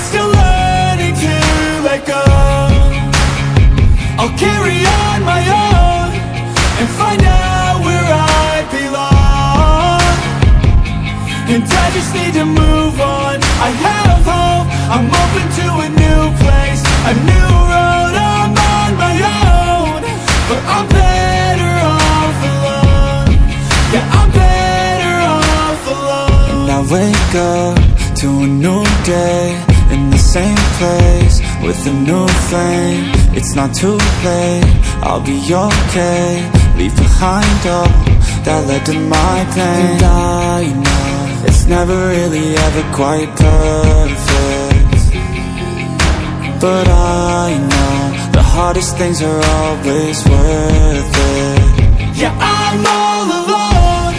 still learning to let go. I'll carry on my own and find out where I belong. And I just need to move on. I have hope, I'm open to a new place, a new road. I'm on my own, but I'm better off alone. Yeah, I'm better off alone. And I wake up to a new day in the same place with a new flame. It's not too late, I'll be okay. Leave behind all that led to my pain. And I know it's never really ever quite perfect, but I know the hardest things are always worth it. Yeah, I'm all alone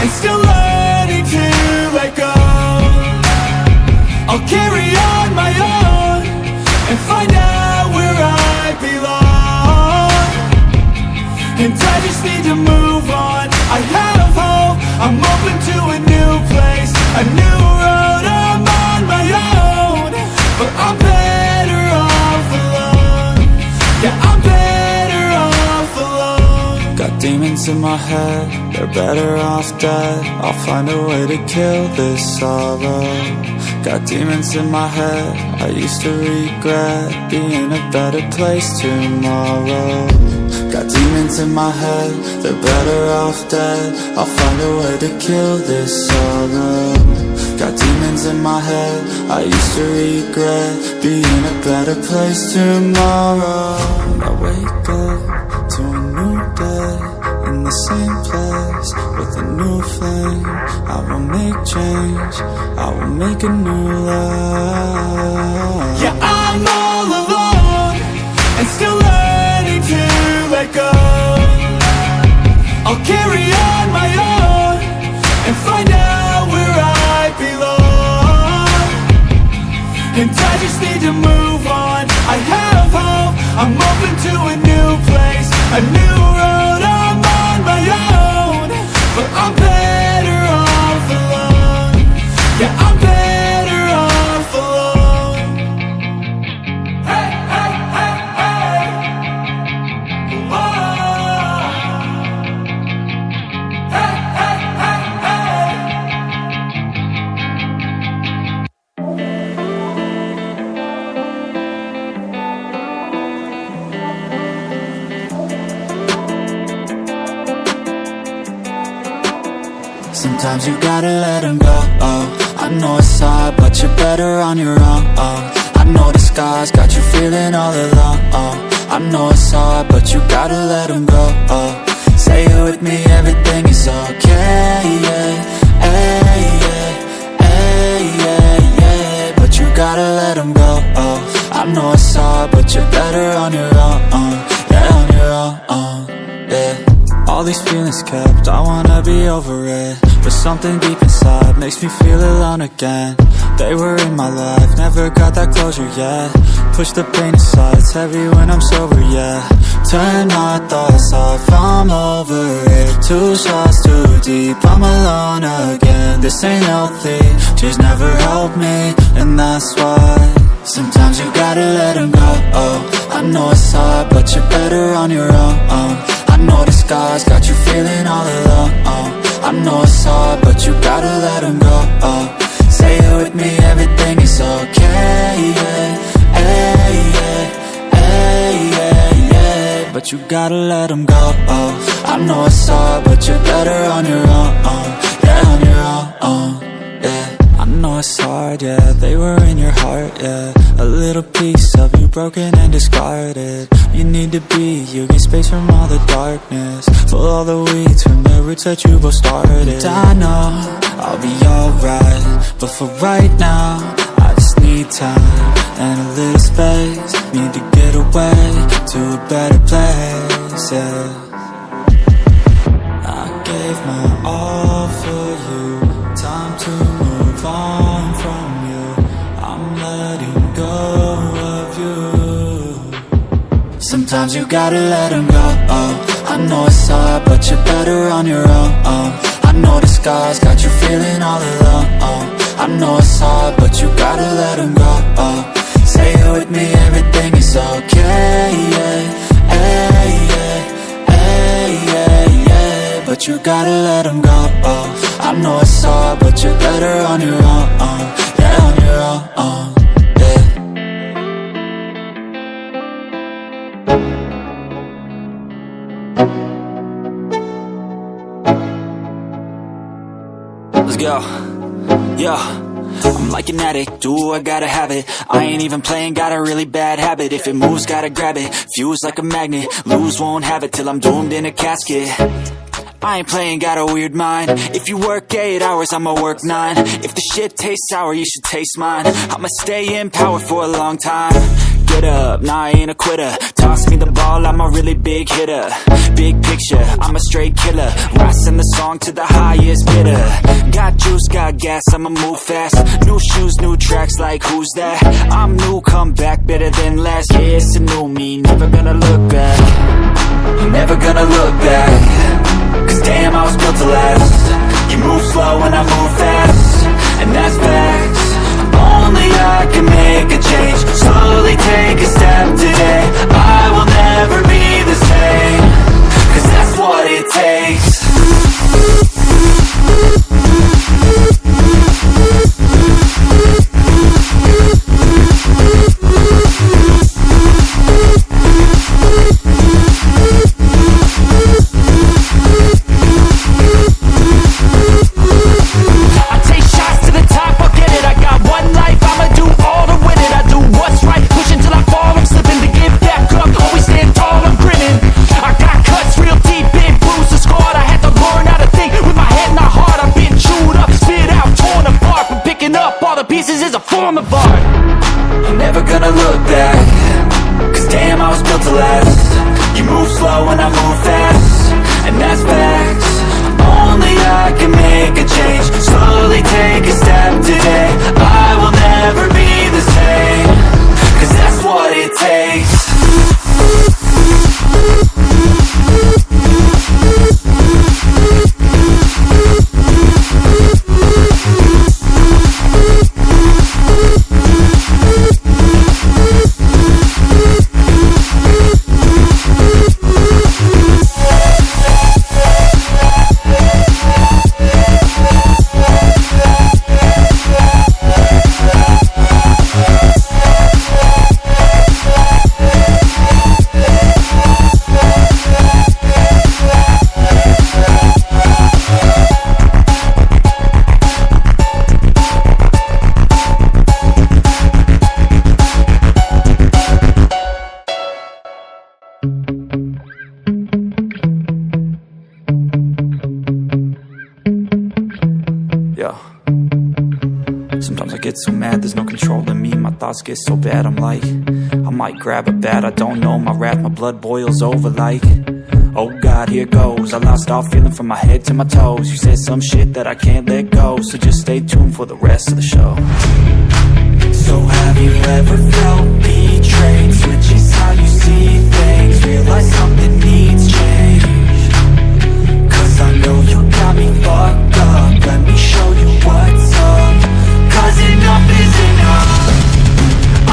and still learning to let go. I'll carry on my own and find out where I belong. And I just need to move on. I have hope, I'm open to a new place, a new road. I'm on my own, but I'm better off alone. Yeah, I'm better off alone. Got demons in my head, they're better off dead. I'll find a way to kill this sorrow. Got demons in my head, I used to regret being a better place tomorrow. Got demons in my head, they're better off dead. I'll find a way to kill this sorrow. Got demons in my head, I used to regret being a better place tomorrow. And I wake up to a new day in the same place with a new flame. I will make change, I will make a new life. Yeah, I'm all alone and still learning to let go. I'll carry on my own and find out where I belong. And I just need to move on. I have hope, I'm open to a new place, a new road. I'm on my own, but I'm better off alone. Yeah, I'm better off alone. Hey, hey, hey, hey. Whoa. Hey, hey, hey, hey. Sometimes you gotta let him go, oh. I know it's hard, but you're better on your own, oh. I know the sky's got you feeling all alone, oh. I know it's hard, but you gotta let him go, oh. Say it with me, everything is okay, yeah. Hey, yeah, hey, yeah, yeah. But you gotta let him go, oh. I know it's hard, but you're better on your own, yeah, on your own, yeah. All these feelings kept, I wanna be over it, but something deep inside makes me feel alone again. They were in my life, never got that closure yet. Push the pain aside, it's heavy when I'm sober, yeah. Turn my thoughts off, I'm over it. 2 shots too deep, I'm alone again. This ain't healthy, tears never help me, and that's why sometimes you gotta let him go, oh. I know it's hard, but you're better on your own, I know the sky's got you feeling all alone, I know it's hard, but you gotta let him go, Say it with me, everything is okay, yeah. Hey, yeah, hey, yeah, yeah. But you gotta let him go, I know it's hard, but you're better on your own, yeah, on your own, yeah. I know it's hard, yeah, they were in your heart, yeah. A little piece of you broken and discarded. You need to be, you get space from all the darkness. Pull all the weeds from the roots that you both started. And I know I'll be alright, but for right now I just need time and a little space. Need to get away to a better place, yeah. I gave my all for you, time to move on from you. I'm letting go of you. Sometimes you gotta let him go, I know it's hard, but you're better on your own, I know the sky's got you feeling all alone, I I know it's hard, but you gotta let them go. Say it with me, everything is okay, yeah. Hey, yeah, hey, yeah, yeah. But you gotta let them go. I know it's hard, but you're better on your own. Yeah, on your own, yeah. Let's go. Yo, I'm like an addict, do I gotta have it. I ain't even playing, got a really bad habit. If it moves, gotta grab it, fuse like a magnet. Lose, won't have it till I'm doomed in a casket. I ain't playing, got a weird mind. If you work 8 hours, I'ma work 9. If the shit tastes sour, you should taste mine. I'ma stay in power for a long time. Get up, nah, I ain't a quitter. Toss me the ball, I'm a really big hitter. Big picture, I'm a straight killer. Rising the song to the highest bidder. Got juice, got gas, I'ma move fast. New shoes, new tracks, like who's that? I'm new, come back, better than last. Yeah, it's a new me, never gonna look back. Never gonna look back. Cause damn, I was built to last. You move slow and I move fast, and that's facts. Only I can make a change. Slowly take a step today. I will never be the same. Cause that's what it takes. Pieces is a form of art. I'm never gonna look back. Cause damn, I was built to last. You move slow and I move fast, and that's facts. Only I can make a change. Slowly take a step today. I will never be the same. Cause that's what it takes. Sometimes I get so mad, there's no control in me. My thoughts get so bad, I'm like, I might grab a bat, I don't know. My wrath, my blood boils over like, oh God, here goes. I lost all feeling from my head to my toes. You said some shit that I can't let go, so just stay tuned for the rest of the show. So have you ever felt betrayed? Switches how you see things, realize something needs change. Cause I know you got me fucked up, let me show you what's up. Cause enough is enough.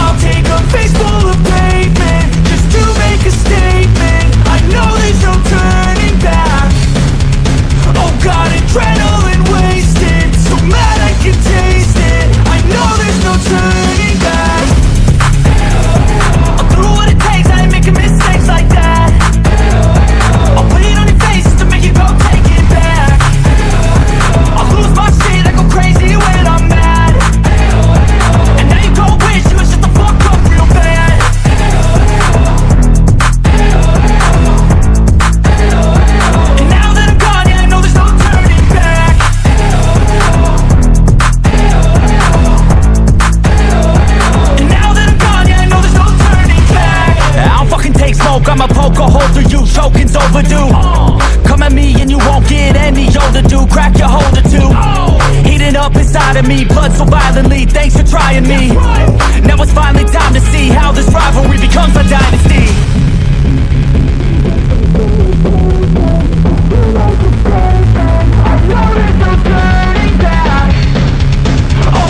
I'll take a face full of pavement just to make a statement. I know there's no turning back. Oh God, adrenaline wasted, so mad I can taste it. I know there's no turning back. I'll do what it takes, I ain't making mistakes like that. I'll put it on your face to make you go take it back. I'll lose my shit, I go crazy when I'm mad. And now you go wish you would shut the fuck up real bad. And now that I'm gone, yeah, I know there's no turning back. And now that I'm gone, yeah, I know there's no turning back. I don't fucking take smoke, I'ma poke a hole through you, choking's overdue. Come at me and you won't get any older, dude. Crack your holder too. Heating up inside of me, blood so violently. Thanks for trying me. Now it's finally time to see how this rivalry becomes a dynasty. I know there's no turning back. Oh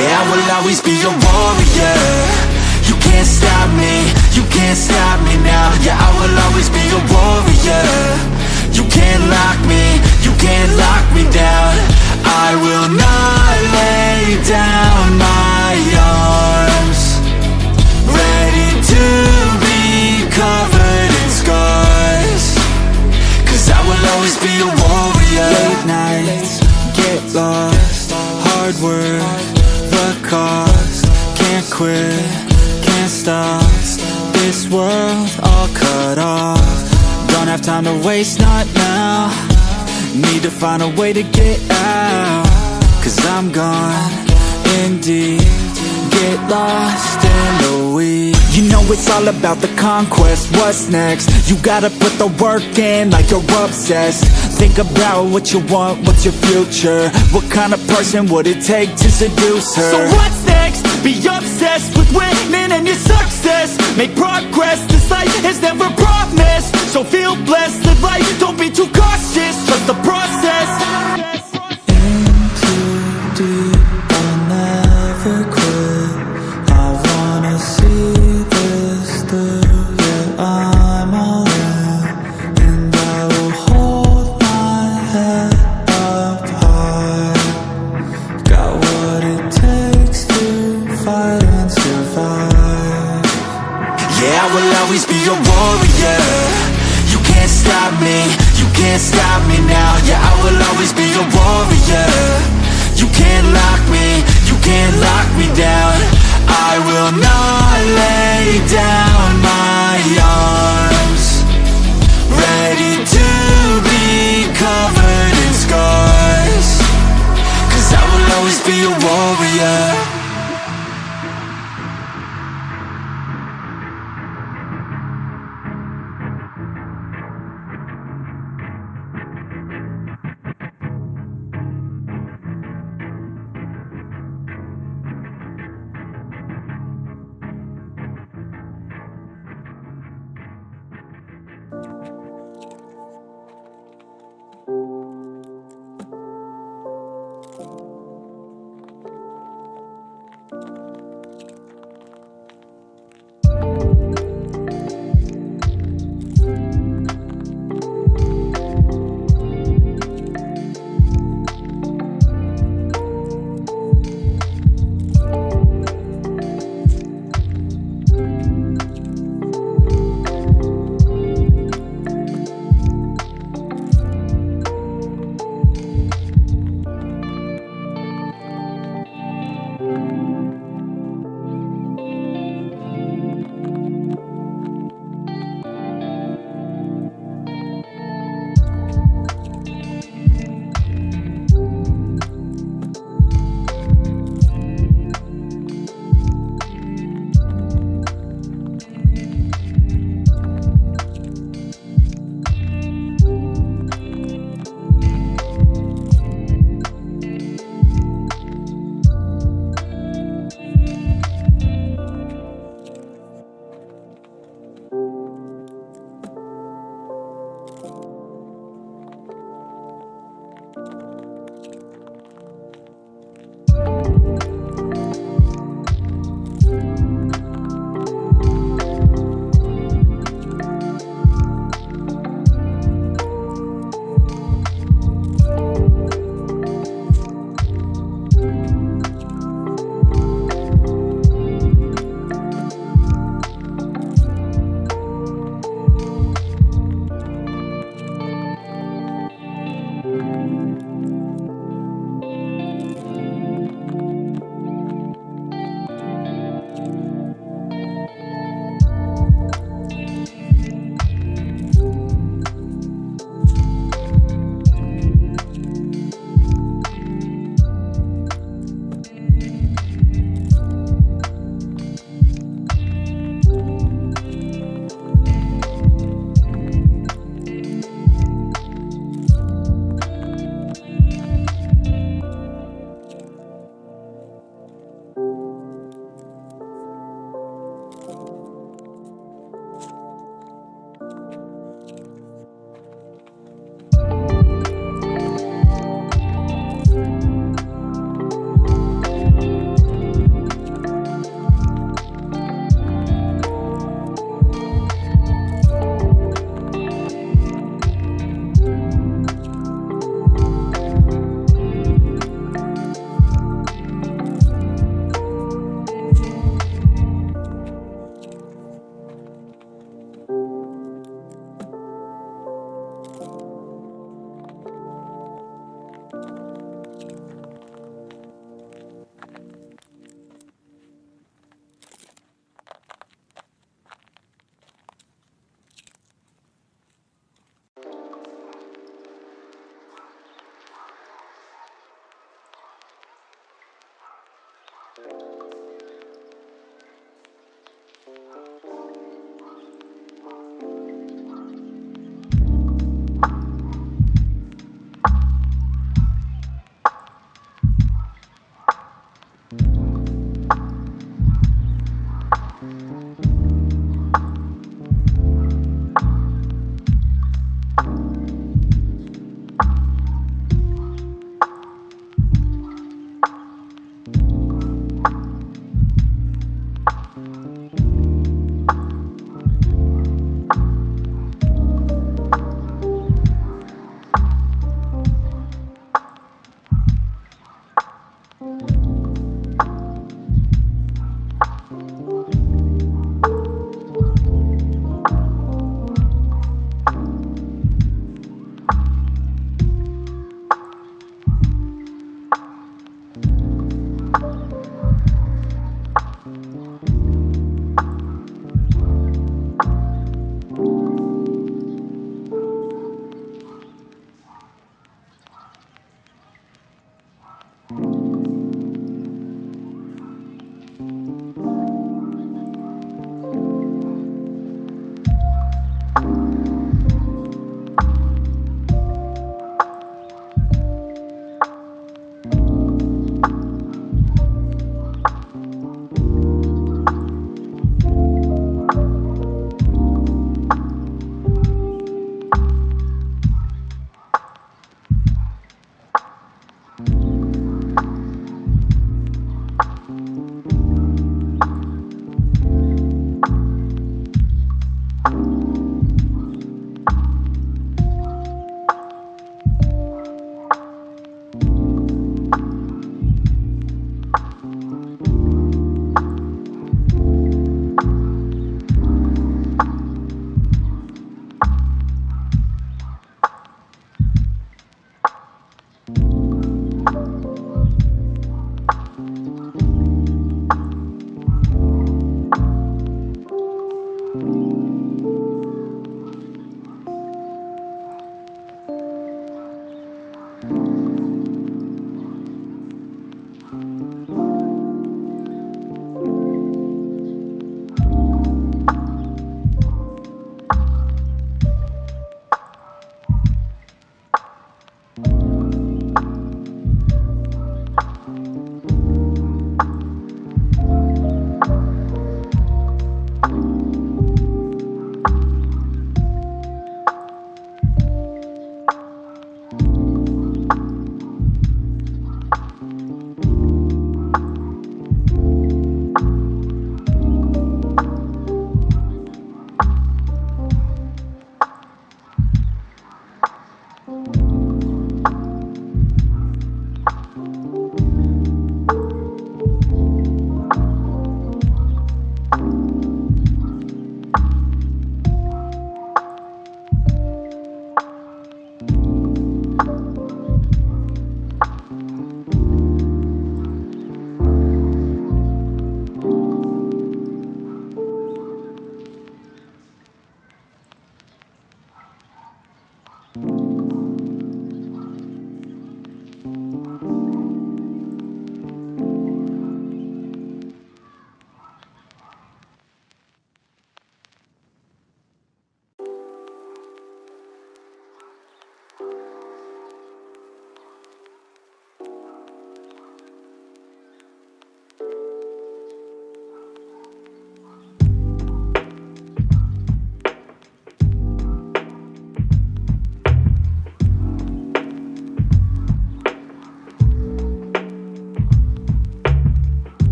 Yeah, I will always be a warrior. You can't stop me, you can't stop me now. Yeah, I will always be a warrior. You can't lock me, you can't lock me down. I will not lay down my arms, ready to be covered in scars, 'cause I will always be a warrior. Late nights, get lost, hard work, the cost. Can't quit, can't stop, this world all cut off. Don't have time to waste, not now. Need to find a way to get out, 'cause I'm gone in deep. Get lost in the weeds. You know it's all about the conquest. What's next? You gotta put the work in like you're obsessed. Think about what you want, what's your future? What kind of person would it take to seduce her? So what's next? Be obsessed with winning and your success. Make progress, this life is never promised. So feel blessed, live life, don't be too cautious. Trust the process. In too deep, I'll never quit. I wanna see this through. Yeah, I'm all in, and I will hold my head up high. Got what it takes to fight and survive. Yeah, I will always be a warrior. You can't stop me, you can't stop me now. Yeah, I will always